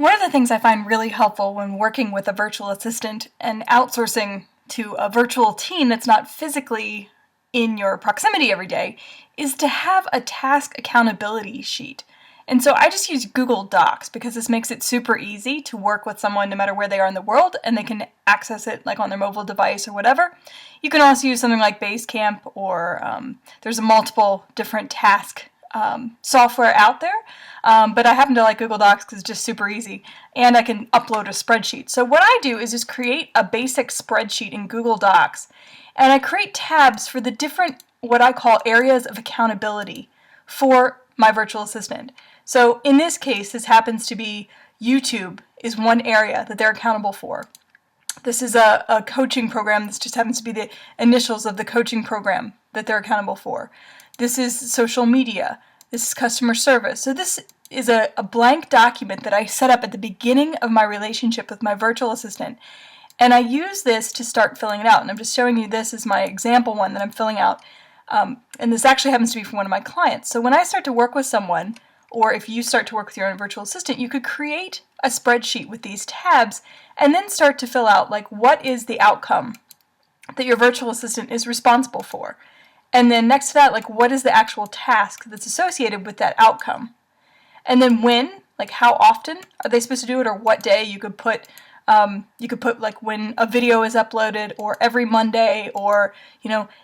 One of the things I find really helpful when working with a virtual assistant and outsourcing to a virtual team that's not physically in your proximity every day is to have a task accountability sheet. And so I just use Google Docs because this makes it super easy to work with someone no matter where they are in the world, and they can access it like on their mobile device or whatever. You can also use something like Basecamp, or there's multiple different task software out there, but I happen to like Google Docs because it's just super easy, and I can upload a spreadsheet. So what I do is just create a basic spreadsheet in Google Docs, and I create tabs for the different, what I call, areas of accountability for my virtual assistant. So in this case, this happens to be YouTube is one area that they're accountable for. This is a coaching program. This just happens to be the initials of the coaching program that they're accountable for. This is social media. This is customer service. So this is a blank document that I set up at the beginning of my relationship with my virtual assistant. And I use this to start filling it out. And I'm just showing you this as my example one that I'm filling out. And this actually happens to be from one of my clients. So when I start to work with someone, or if you start to work with your own virtual assistant, you could create a spreadsheet with these tabs and then start to fill out, like, what is the outcome that your virtual assistant is responsible for? And then next to that, like, what is the actual task that's associated with that outcome? And then when, like, how often are they supposed to do it, or what day? You could put like when a video is uploaded, or every Monday, or,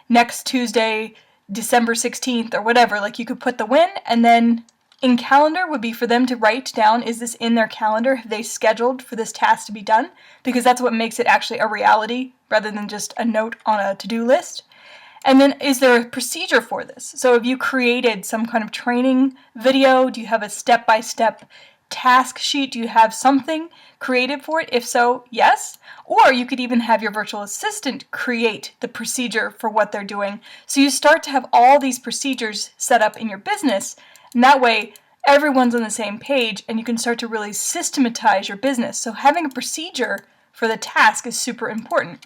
next Tuesday, December 16th, or whatever. Like, you could put the when, and then in calendar would be for them to write down, is this in their calendar? Have they scheduled for this task to be done? Because that's what makes it actually a reality rather than just a note on a to-do list. And then, is there a procedure for this? So have you created some kind of training video? Do you have a step-by-step task sheet? Do you have something created for it? If so, yes. Or you could even have your virtual assistant create the procedure for what they're doing. So you start to have all these procedures set up in your business, and that way everyone's on the same page and you can start to really systematize your business. So having a procedure for the task is super important.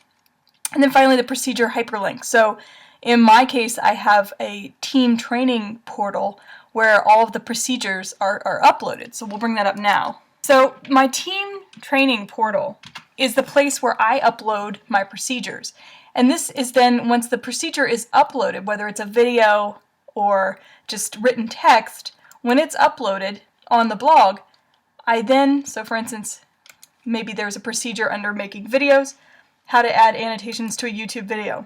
And then finally, the procedure hyperlink. So in my case, I have a team training portal where all of the procedures are uploaded. So we'll bring that up now. So my team training portal is the place where I upload my procedures. And this is then, once the procedure is uploaded, whether it's a video or just written text, when it's uploaded on the blog, I then, so for instance, maybe there's a procedure under making videos, how to add annotations to a YouTube video,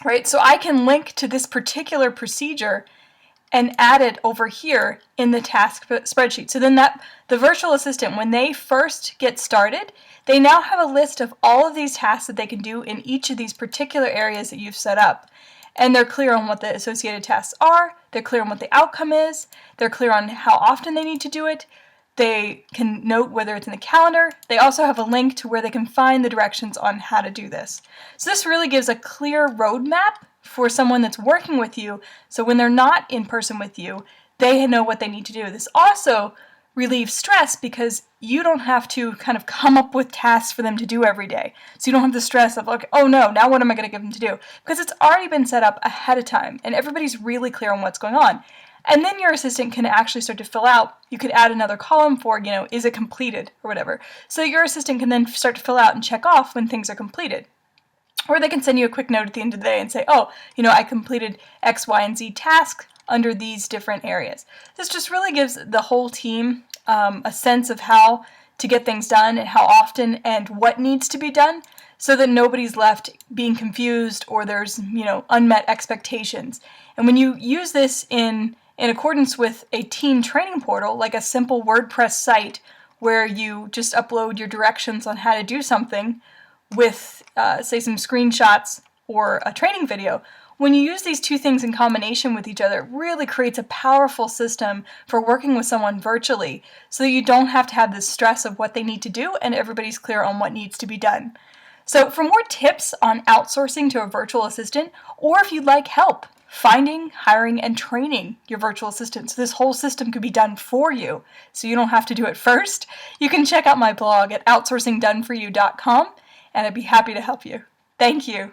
right? So I can link to this particular procedure and add it over here in the task spreadsheet. So then the virtual assistant, when they first get started, they now have a list of all of these tasks that they can do in each of these particular areas that you've set up. And they're clear on what the associated tasks are, they're clear on what the outcome is, they're clear on how often they need to do it, they can note whether it's in the calendar. They also have a link to where they can find the directions on how to do this. So this really gives a clear roadmap for someone that's working with you, so when they're not in person with you, they know what they need to do. This also relieves stress because you don't have to kind of come up with tasks for them to do every day. So you don't have the stress of, like, oh no, now what am I going to give them to do? Because it's already been set up ahead of time and everybody's really clear on what's going on. And then your assistant can actually start to fill out. You could add another column for, is it completed or whatever. So your assistant can then start to fill out and check off when things are completed. Or they can send you a quick note at the end of the day and say, oh, I completed X, Y, and Z tasks under these different areas. This just really gives the whole team a sense of how to get things done and how often and what needs to be done, so that nobody's left being confused or there's, unmet expectations. And when you use this in accordance with a team training portal, like a simple WordPress site where you just upload your directions on how to do something with, say, some screenshots or a training video, when you use these two things in combination with each other, it really creates a powerful system for working with someone virtually, so that you don't have to have this stress of what they need to do and everybody's clear on what needs to be done. So for more tips on outsourcing to a virtual assistant, or if you'd like help finding, hiring, and training your virtual assistant, so this whole system could be done for you, so you don't have to do it first, you can check out my blog at outsourcingdoneforyou.com, and I'd be happy to help you. Thank you.